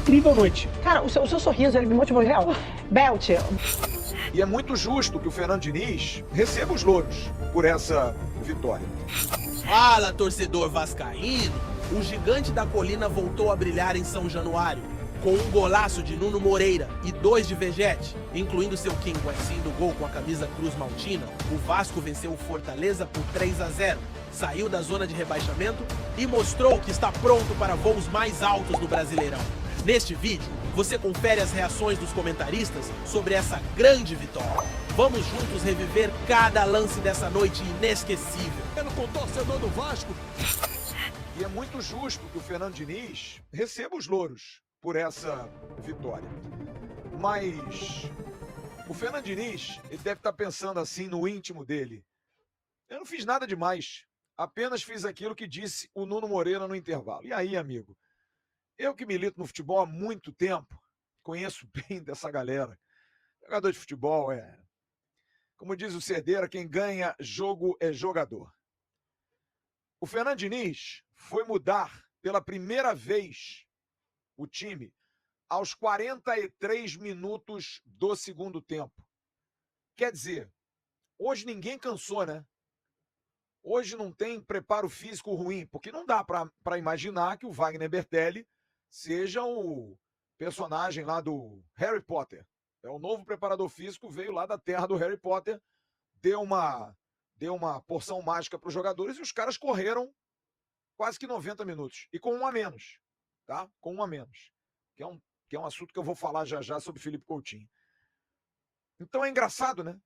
incrível noite. Cara, o seu sorriso, ele me motivou real. Belt. E é muito justo que o Fernando Diniz receba os louros por essa vitória. Fala, torcedor vascaíno! O gigante da colina voltou a brilhar em São Januário, com um golaço de Nuno Moreira e 2 de Vegete, incluindo seu King Guaicinho do gol com a camisa Cruz Maltina. O Vasco venceu o Fortaleza por 3-0, saiu da zona de rebaixamento e mostrou que está pronto para voos mais altos do Brasileirão. Neste vídeo, você confere as reações dos comentaristas sobre essa grande vitória. Vamos juntos reviver cada lance dessa noite inesquecível. Com o torcedor do Vasco. E é muito justo que o Fernando Diniz receba os louros por essa vitória. Mas o Fernando Diniz, ele deve estar pensando assim no íntimo dele. Eu não fiz nada demais, apenas fiz aquilo que disse o Nuno Moreira no intervalo. E aí, amigo, eu que milito no futebol há muito tempo, conheço bem dessa galera. Jogador de futebol como diz o Cerdeira, quem ganha jogo é jogador. O Fernando Diniz foi mudar pela primeira vez o time aos 43 minutos do segundo tempo. Quer dizer, hoje ninguém cansou, né? Hoje não tem preparo físico ruim, porque não dá para imaginar que o Wagner Bertelli seja o personagem lá do Harry Potter. É o novo preparador físico, veio lá da terra do Harry Potter, deu uma porção mágica para os jogadores e os caras correram quase que 90 minutos. E com um a menos, tá? Com um a menos. Que é um assunto que eu vou falar já já sobre Felipe Coutinho. Então é engraçado, né?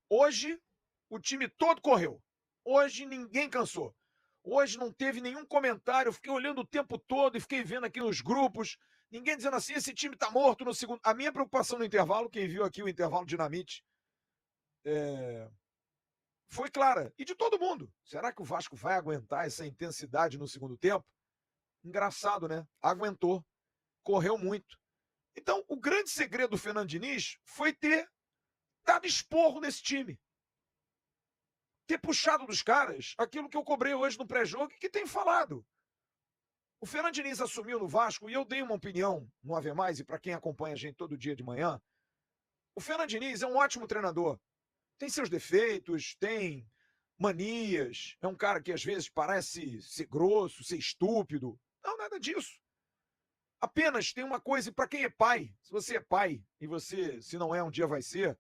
Hoje o time todo correu. Hoje ninguém cansou. Hoje não teve nenhum comentário. Eu fiquei olhando o tempo todo e fiquei vendo aqui nos grupos. Ninguém dizendo assim, esse time tá morto no segundo. A minha preocupação no intervalo, quem viu aqui o intervalo Dinamite, foi clara. E de todo mundo. Será que o Vasco vai aguentar essa intensidade no segundo tempo? Engraçado, né? Aguentou. Correu muito. Então, o grande segredo do Fernando Diniz foi ter dado esporro nesse time. Ter puxado dos caras aquilo que eu cobrei hoje no pré-jogo e que tem falado. O Fernando Diniz assumiu no Vasco, e eu dei uma opinião no Ave Mais, e para quem acompanha a gente todo dia de manhã, o Fernando Diniz é um ótimo treinador. Tem seus defeitos, tem manias, é um cara que às vezes parece ser grosso, ser estúpido. Não, nada disso. Apenas tem uma coisa, e para quem é pai, se você é pai, e você, se não é, um dia vai ser.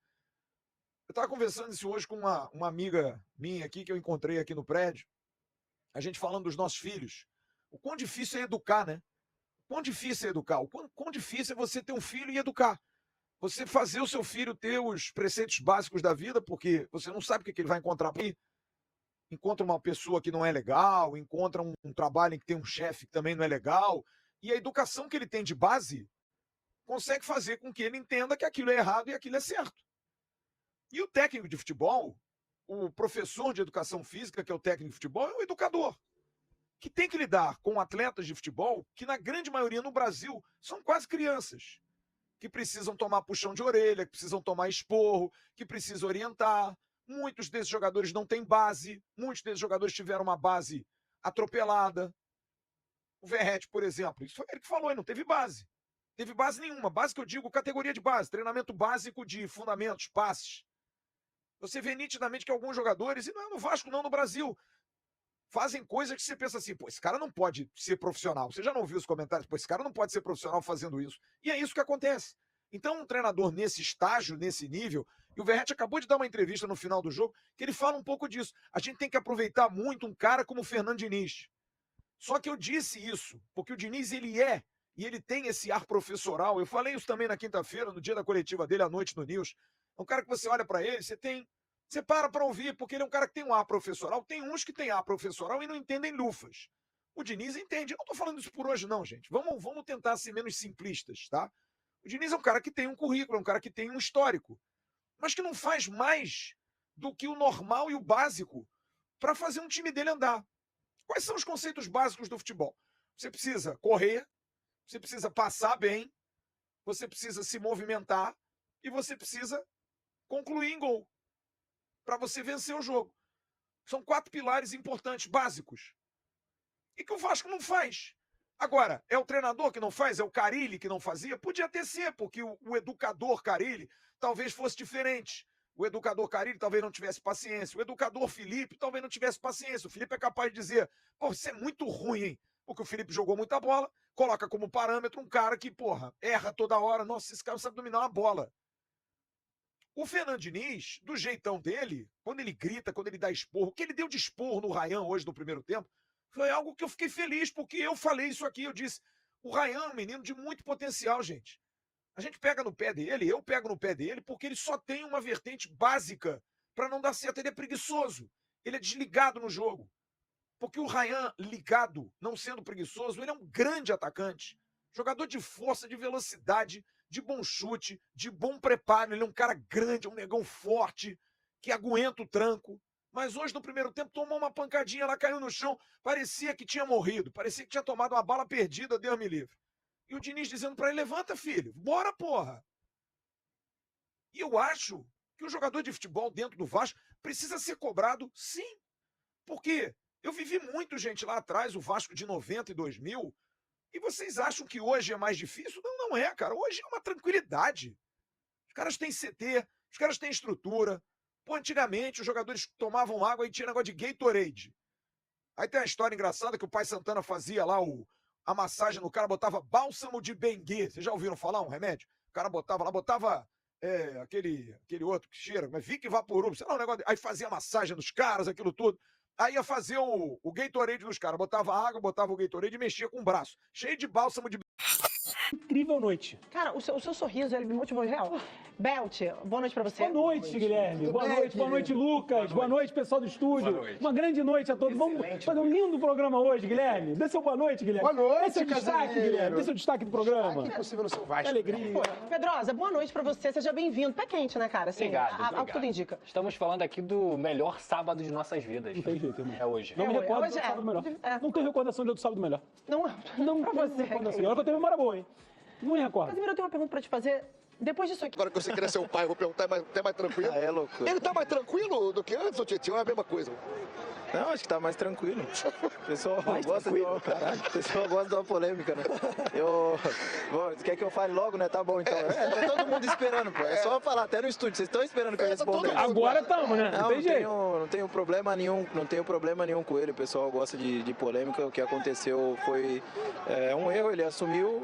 Eu estava conversando isso hoje com uma amiga minha aqui, que eu encontrei aqui no prédio, a gente falando dos nossos filhos. O quão difícil é educar, né? O quão difícil é educar, o quão difícil é você ter um filho e educar. Você fazer o seu filho ter os preceitos básicos da vida, porque você não sabe o que ele vai encontrar por aí. Encontra uma pessoa que não é legal, encontra um trabalho em que tem um chefe que também não é legal, e a educação que ele tem de base consegue fazer com que ele entenda que aquilo é errado e aquilo é certo. E o técnico de futebol, o professor de educação física, que é o técnico de futebol, é o educador, que tem que lidar com atletas de futebol que, na grande maioria no Brasil, são quase crianças, que precisam tomar puxão de orelha, que precisam tomar esporro, que precisam orientar. Muitos desses jogadores não têm base, muitos desses jogadores tiveram uma base atropelada. O Verratti, por exemplo, isso foi ele que falou, ele não teve base. Teve base nenhuma. Base que eu digo, categoria de base, treinamento básico de fundamentos, passes. Você vê nitidamente que alguns jogadores, e não é no Vasco, não, no Brasil, fazem coisas que você pensa assim, pô, esse cara não pode ser profissional. Você já não ouviu os comentários? Pô, esse cara não pode ser profissional fazendo isso. E é isso que acontece. Então, um treinador nesse estágio, nesse nível, e o Verratti acabou de dar uma entrevista no final do jogo, que ele fala um pouco disso. A gente tem que aproveitar muito um cara como o Fernando Diniz. Só que eu disse isso, porque o Diniz, ele é, e ele tem esse ar professoral. Eu falei isso também na quinta-feira, no dia da coletiva dele, à noite no News. É um cara que você olha para ele, você para ouvir, porque ele é um cara que tem um ar professoral. Tem uns que têm ar professoral e não entendem lufas. O Diniz entende. Eu não estou falando isso por hoje, não, gente. Vamos tentar ser menos simplistas, tá? O Diniz é um cara que tem um currículo, é um cara que tem um histórico, mas que não faz mais do que o normal e o básico para fazer um time dele andar. Quais são os conceitos básicos do futebol? Você precisa correr, você precisa passar bem, você precisa se movimentar e você precisa concluir em gol para você vencer o jogo. São 4 pilares importantes, básicos. E que o Vasco não faz. Agora, é o treinador que não faz? É o Carille que não fazia? Podia até ser, porque o educador Carille talvez fosse diferente. O educador Carille talvez não tivesse paciência. O educador Felipe talvez não tivesse paciência. O Felipe é capaz de dizer, pô, isso é muito ruim, hein? Porque o Felipe jogou muita bola, coloca como parâmetro um cara que, porra, erra toda hora. Nossa, esse cara sabe dominar uma bola. O Fernando Diniz, do jeitão dele, quando ele grita, quando ele dá esporro, o que ele deu de esporro no Ryan hoje no primeiro tempo, foi algo que eu fiquei feliz, porque eu falei isso aqui, eu disse, o Ryan é um menino de muito potencial, gente. A gente pega no pé dele, eu pego no pé dele, porque ele só tem uma vertente básica para não dar certo. Ele é preguiçoso, ele é desligado no jogo. Porque o Ryan, ligado, não sendo preguiçoso, ele é um grande atacante. Jogador de força, de velocidade, de bom chute, de bom preparo. Ele é um cara grande, um negão forte, que aguenta o tranco. Mas hoje, no primeiro tempo, tomou uma pancadinha, ela caiu no chão, parecia que tinha morrido, parecia que tinha tomado uma bala perdida, Deus me livre. E o Diniz dizendo para ele, levanta, filho, bora, porra. E eu acho que o jogador de futebol dentro do Vasco precisa ser cobrado, sim. Porque eu vivi muito, gente, lá atrás, o Vasco de 90 e 2000, e vocês acham que hoje é mais difícil? Não, não é, cara. Hoje é uma tranquilidade. Os caras têm CT, os caras têm estrutura. Pô, antigamente os jogadores tomavam água e tinha negócio de Gatorade. Aí tem uma história engraçada que o pai Santana fazia lá a massagem no cara, botava bálsamo de Benguê. Vocês já ouviram falar um remédio? O cara botava lá, aquele outro que cheira, mas Vic Vaporub, sei lá, um negócio. Aí fazia massagem nos caras, aquilo tudo. Aí ia fazer o Gatorade nos caras. Botava água, botava o Gatorade e mexia com o braço. Cheio de bálsamo de... Incrível noite. Cara, o seu sorriso, ele me motivou real. Belt, boa noite pra você. Boa noite, Guilherme. Boa noite, Lucas. Boa noite, pessoal do estúdio. Uma grande noite a todos. Vamos fazer um lindo programa hoje, Guilherme. Dê seu boa noite, Guilherme. Boa noite, Dê seu destaque, Guilherme. Dê seu destaque do programa. Que impossível no seu Vasco. Que alegria. Pô, Pedrosa, boa noite pra você. Seja bem-vindo. Pé quente, né, cara? Assim, Obrigado. Ao que tudo indica. Estamos falando aqui do melhor sábado de nossas vidas. Não tem jeito, irmão. É hoje. Não me recordo hoje do sábado melhor. É. Não tem recordação de outro sábado melhor. Não pra tem você. recordação. Olha que eu tenho memória boa, hein? Não me recordo. Casimiro, eu tenho uma pergunta pra te fazer. Depois disso aqui... Agora que você queria ser o pai, eu vou perguntar até mais tranquilo. É loucura. Ele tá mais tranquilo do que antes, ou Tietchan? É a mesma coisa. Não, acho que tá mais tranquilo. O pessoal gosta de uma... Caralho, o pessoal gosta de uma polêmica, né? Quer que eu fale logo, né? Tá bom, então. Tá todo mundo esperando, pô. É só falar até no estúdio. Vocês estão esperando que eu responda. Agora estamos, né? Não tem jeito. Não tenho problema nenhum com ele. O pessoal gosta de polêmica. O que aconteceu foi um erro, ele assumiu,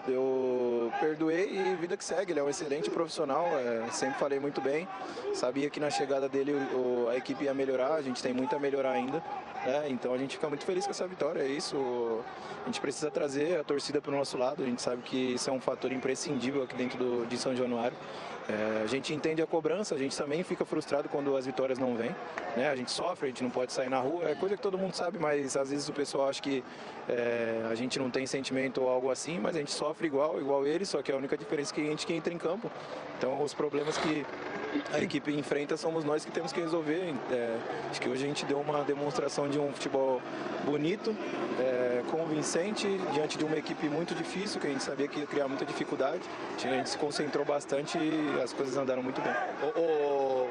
eu perdoei e vida que segue. Ele é um excelente profissional, sempre falei muito bem. Sabia que na chegada dele a equipe ia melhorar, a gente tem muito a melhorar ainda, né? Então a gente fica muito feliz com essa vitória, é isso. A gente precisa trazer a torcida para o nosso lado, a gente sabe que isso é um fator imprescindível aqui dentro de São Januário. A gente entende a cobrança, a gente também fica frustrado quando as vitórias não vêm, né? A gente sofre, a gente não pode sair na rua, é coisa que todo mundo sabe, mas às vezes o pessoal acha que a gente não tem sentimento ou algo assim, mas a gente sofre igual ele, só que a única diferença é que a gente que entra em campo. Então os problemas que a equipe enfrenta somos nós que temos que resolver. Acho que hoje a gente deu uma demonstração de um futebol bonito, convincente, diante de uma equipe muito difícil, que a gente sabia que ia criar muita dificuldade. A gente se concentrou bastante e as coisas andaram muito bem.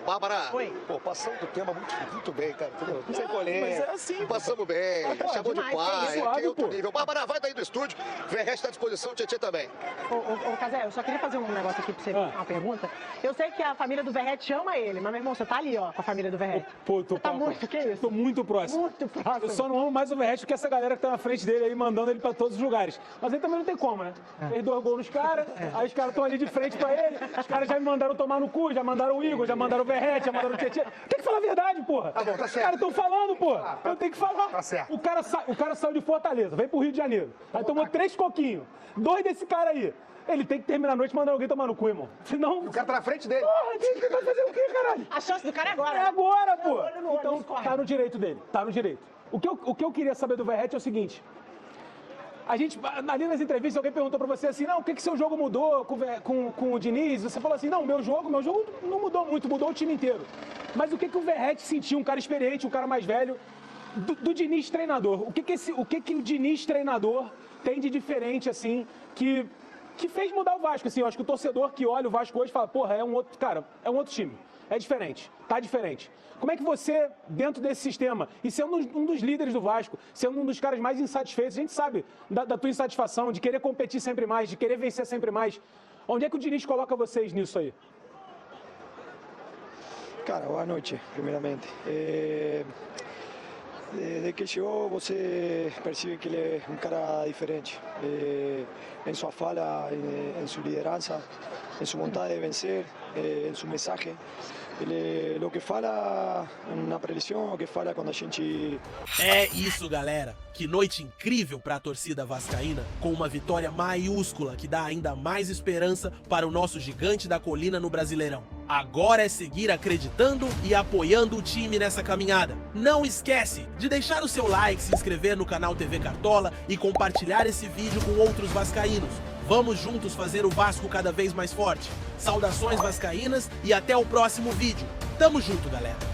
Bárbara, Oi. pô, passamos do tema muito bem, cara. Sem polêmica. Mas é assim, Passamos bem, chamou demais, de pai, suave, aqui outro pô. nível. Bárbara, vai daí do estúdio, Verrete está à disposição, o Tietchan também. Ô, Casé, eu só queria fazer um negócio aqui pra você, uma pergunta. Eu sei que a família do Verrete chama ele, mas, meu irmão, você tá ali, ó, com a família do Verrete. Pô, Você tá muito, que isso? Tô muito próximo. Muito próximo. Eu só não amo mais o Verrete que essa galera que tá na frente dele aí, mandando ele pra todos os lugares. Mas aí também não tem como, né? Fez 2 gols nos caras, aí os caras estão ali de frente pra ele, os caras já me mandaram tomar no cu, já mandaram o Igor, já mandaram o Verrete, já mandaram o Tietchan. Tem que falar a verdade, porra. Tá bom, tá Os certo. caras estão falando, porra. Eu tenho que falar. Tá certo. O cara saiu de Fortaleza, veio pro Rio de Janeiro. Aí tomou 3 coquinhos. 2 desse cara aí. Ele tem que terminar a noite e mandar alguém tomar no cu, irmão. Senão... O cara tá na frente dele. Porra, ele vai fazer o quê, caralho? A chance do cara é agora. É agora, pô! olho no olho, Então, escorre. tá no direito dele, tá no direito. O que eu queria saber do Verrete é o seguinte. A gente, ali nas entrevistas, alguém perguntou pra você assim, não, o que seu jogo mudou com o Diniz? Você falou assim, não, meu jogo não mudou muito, mudou o time inteiro. Mas o que o Verrete sentiu, um cara experiente, um cara mais velho, do Diniz treinador? O que o Diniz treinador tem de diferente, assim, que fez mudar o Vasco? Assim, eu acho que o torcedor que olha o Vasco hoje fala, porra, é um outro time. é diferente, tá diferente. Como é que você, dentro desse sistema, e sendo um dos líderes do Vasco, sendo um dos caras mais insatisfeitos, a gente sabe da tua insatisfação, de querer competir sempre mais, de querer vencer sempre mais. Onde é que o Diniz coloca vocês nisso aí? Cara, boa noite, primeiramente. Desde que chegou, você percebe que ele é um cara diferente. Em sua fala, em sua liderança, em sua vontade de vencer, em seu mensagem. Ele, o que fala na preleção, o que fala quando a gente... É isso, galera. Que noite incrível para a torcida vascaína, com uma vitória maiúscula que dá ainda mais esperança para o nosso gigante da colina no Brasileirão. Agora é seguir acreditando e apoiando o time nessa caminhada. Não esquece de deixar o seu like, se inscrever no canal TV Cartola e compartilhar esse vídeo com outros vascaínos. Vamos juntos fazer o Vasco cada vez mais forte. Saudações vascaínas e até o próximo vídeo. Tamo junto, galera.